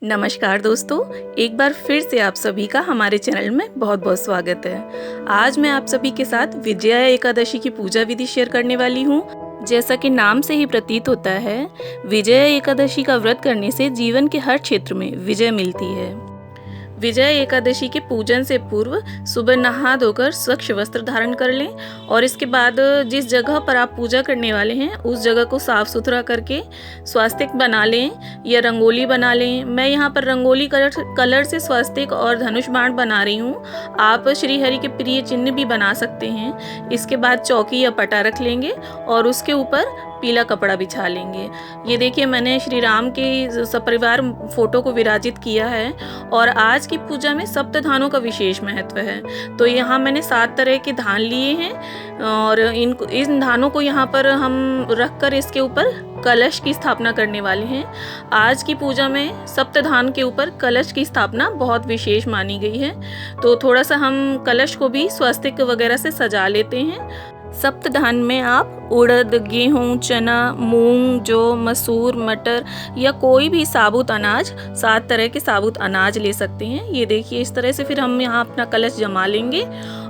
नमस्कार दोस्तों, एक बार फिर से आप सभी का हमारे चैनल में बहुत बहुत स्वागत है। आज मैं आप सभी के साथ विजया एकादशी की पूजा विधि शेयर करने वाली हूँ। जैसा कि नाम से ही प्रतीत होता है, विजया एकादशी का व्रत करने से जीवन के हर क्षेत्र में विजय मिलती है। विजया एकादशी के पूजन से पूर्व सुबह नहा धोकर स्वच्छ वस्त्र धारण कर लें और इसके बाद जिस जगह पर आप पूजा करने वाले हैं उस जगह को साफ सुथरा करके स्वास्तिक बना लें या रंगोली बना लें। मैं यहाँ पर रंगोली कलर से स्वास्तिक और धनुष बाण बना रही हूँ। आप श्री हरि के प्रिय चिन्ह भी बना सकते हैं। इसके बाद चौकी या पटा रख लेंगे और उसके ऊपर पीला कपड़ा बिछा लेंगे। ये देखिए, मैंने श्री राम के सपरिवार फोटो को विराजित किया है और आज की पूजा में सप्तधानों का विशेष महत्व है। तो यहाँ मैंने 7 तरह के धान लिए हैं और इन धानों को यहाँ पर हम रखकर इसके ऊपर कलश की स्थापना करने वाले हैं। आज की पूजा में सप्तधान के ऊपर कलश की स्थापना बहुत विशेष मानी गई है। तो थोड़ा सा हम कलश को भी स्वस्तिक वगैरह से सजा लेते हैं। सप्तधान में आप उड़द, गेहूं, चना, मूंग, जौ, मसूर, मटर या कोई भी साबुत अनाज, 7 तरह के साबुत अनाज ले सकते हैं। ये देखिए, इस तरह से फिर हम यहाँ अपना कलश जमा लेंगे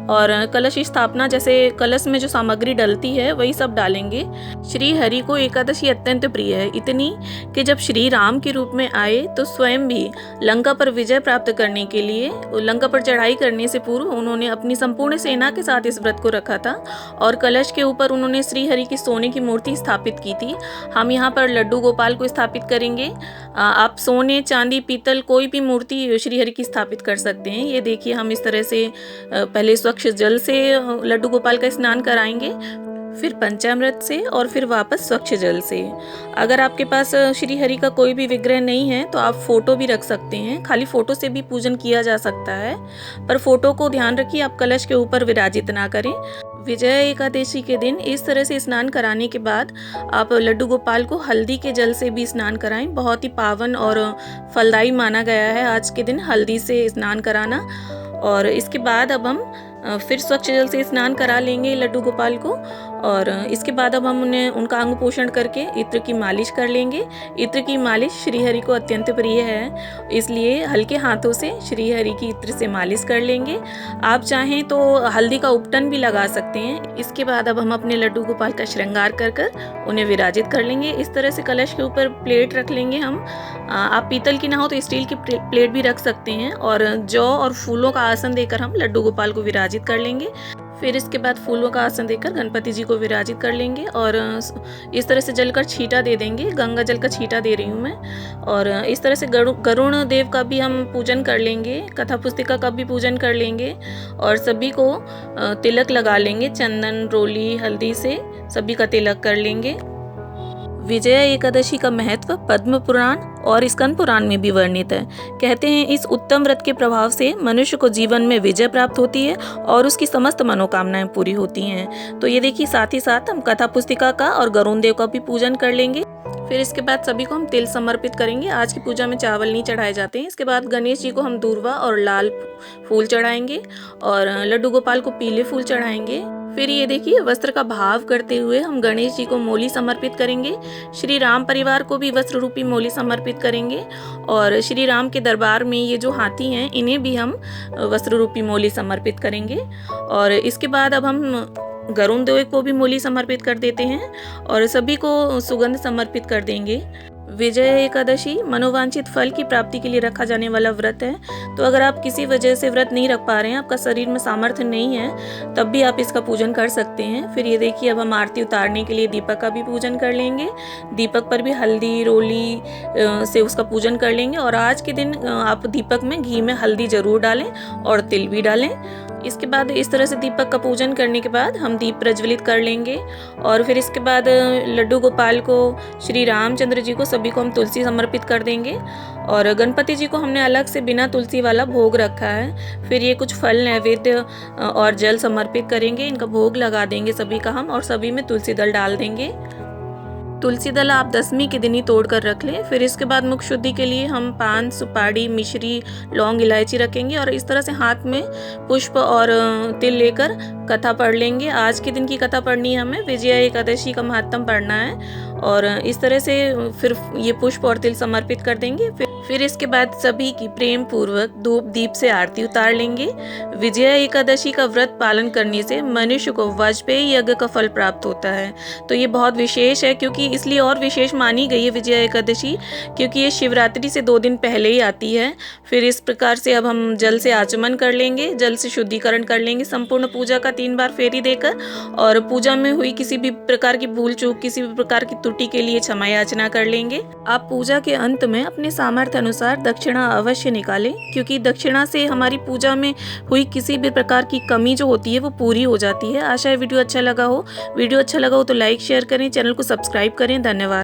और कलश स्थापना जैसे कलश में जो सामग्री डलती है वही सब डालेंगे। श्री हरि को एकादशी अत्यंत प्रिय है, इतनी कि जब श्री राम के रूप में आए तो स्वयं भी लंका पर विजय प्राप्त करने के लिए लंका पर चढ़ाई करने से पूर्व उन्होंने अपनी संपूर्ण सेना के साथ इस व्रत को रखा था और कलश के ऊपर उन्होंने श्री हरि की सोने की मूर्ति स्थापित की थी। हम यहाँ पर लड्डू गोपाल को स्थापित करेंगे। आप सोने, चांदी, पीतल कोई भी मूर्ति श्री हरि की स्थापित कर सकते हैं। ये देखिए, हम इस तरह से पहले स्वच्छ जल से लड्डू गोपाल का स्नान कराएंगे, फिर पंचामृत से और फिर वापस स्वच्छ जल से। अगर आपके पास श्री हरि का कोई भी विग्रह नहीं है तो आप फोटो भी रख सकते हैं। खाली फोटो से भी पूजन किया जा सकता है, पर फोटो को ध्यान रखिए आप कलश के ऊपर विराजित ना करें। विजया एकादशी के दिन इस तरह से स्नान कराने के बाद आप लड्डू गोपाल को हल्दी के जल से भी स्नान कराएं। बहुत ही पावन और फलदायी माना गया है आज के दिन हल्दी से स्नान कराना। और इसके बाद अब हम फिर स्वच्छ जल से स्नान करा लेंगे लड्डू गोपाल को और इसके बाद अब हम उनका अंग पोषण करके इत्र की मालिश कर लेंगे। इत्र की मालिश श्री हरि को अत्यंत प्रिय है, इसलिए हल्के हाथों से श्री हरि की इत्र से मालिश कर लेंगे। आप चाहें तो हल्दी का उपटन भी लगा सकते हैं। इसके बाद अब हम अपने लड्डू गोपाल का श्रृंगार कर उन्हें विराजित कर लेंगे। इस तरह से कलश के ऊपर प्लेट रख लेंगे हम। आप पीतल की ना हो तो स्टील की प्लेट भी रख सकते हैं और जौ और फूलों का आसन देकर हम लड्डू गोपाल को विराजित कर लेंगे। फिर इसके बाद फूलों का आसन देकर गणपति जी को विराजित कर लेंगे और इस तरह से जल का छींटा दे देंगे। गंगा जल का छींटा दे रही हूँ मैं। और इस तरह से गरुण देव का भी हम पूजन कर लेंगे, कथा पुस्तिका का भी पूजन कर लेंगे और सभी को तिलक लगा लेंगे। चंदन, रोली, हल्दी से सभी का तिलक कर लेंगे। विजया एकादशी का महत्व पद्म पुराण और स्कंद पुराण में भी वर्णित है। कहते हैं इस उत्तम व्रत के प्रभाव से मनुष्य को जीवन में विजय प्राप्त होती है और उसकी समस्त मनोकामनाएं पूरी होती हैं। तो ये देखिए, साथ ही साथ हम कथा पुस्तिका का और गरुण देव का भी पूजन कर लेंगे। फिर इसके बाद सभी को हम तिल समर्पित करेंगे। आज की पूजा में चावल नहीं चढ़ाए जाते हैं। इसके बाद गणेश जी को हम दूर्वा और लाल फूल चढ़ाएंगे और लड्डू गोपाल को पीले फूल चढ़ाएंगे। फिर ये देखिए, वस्त्र का भाव करते हुए हम गणेश जी को मोली समर्पित करेंगे। श्री राम परिवार को भी वस्त्र रूपी मोली समर्पित करेंगे और श्री राम के दरबार में ये जो हाथी हैं इन्हें भी हम वस्त्र रूपी मोली समर्पित करेंगे। और इसके बाद अब हम गरुण देव को भी मोली समर्पित कर देते हैं और सभी को सुगंध समर्पित कर देंगे। विजया एकादशी मनोवांछित फल की प्राप्ति के लिए रखा जाने वाला व्रत है। तो अगर आप किसी वजह से व्रत नहीं रख पा रहे हैं, आपका शरीर में सामर्थ्य नहीं है, तब भी आप इसका पूजन कर सकते हैं। फिर ये देखिए, अब हम आरती उतारने के लिए दीपक का भी पूजन कर लेंगे। दीपक पर भी हल्दी, रोली से उसका पूजन कर लेंगे और आज के दिन आप दीपक में घी में हल्दी जरूर डालें और तिल भी डालें। इसके बाद इस तरह से दीपक का पूजन करने के बाद हम दीप प्रज्वलित कर लेंगे और फिर इसके बाद लड्डू गोपाल को, श्री रामचंद्र जी को, सभी को हम तुलसी समर्पित कर देंगे और गणपति जी को हमने अलग से बिना तुलसी वाला भोग रखा है। फिर ये कुछ फल, नैवेद्य और जल समर्पित करेंगे। इनका भोग लगा देंगे सभी का हम और सभी में तुलसी दल डाल देंगे। तुलसी दल आप 10वीं के दिन ही तोड़ कर रख लें। फिर इसके बाद मुख शुद्धि के लिए हम पान, सुपारी, मिश्री, लौंग, इलायची रखेंगे और इस तरह से हाथ में पुष्प और तिल लेकर कथा पढ़ लेंगे। आज के दिन की कथा पढ़नी है हमें, विजया एकादशी का महात्म पढ़ना है और इस तरह से फिर ये पुष्प और तिल समर्पित कर देंगे। फिर इसके बाद सभी की प्रेम पूर्वक धूप दीप से आरती उतार लेंगे। विजया एकादशी का व्रत पालन करने से मनुष्य को वाजपेयी यज्ञ का फल प्राप्त होता है। तो ये बहुत विशेष है, क्योंकि इसलिए और विशेष मानी गई है विजया एकादशी, क्योंकि ये शिवरात्रि से 2 दिन पहले ही आती है। फिर इस प्रकार से अब हम जल से आचमन कर लेंगे, जल से शुद्धिकरण कर लेंगे संपूर्ण पूजा का 3 बार फेरी देकर, और पूजा में हुई किसी भी प्रकार की भूल चूक, किसी भी प्रकार की त्रुटि के लिए क्षमा याचना कर लेंगे। आप पूजा के अंत में अपने सामर्थ्य अनुसार दक्षिणा अवश्य निकालें, क्योंकि दक्षिणा से हमारी पूजा में हुई किसी भी प्रकार की कमी जो होती है वो पूरी हो जाती है। आशा है वीडियो अच्छा लगा हो। वीडियो अच्छा लगा हो तो लाइक शेयर करें, चैनल को सब्सक्राइब करें। धन्यवाद।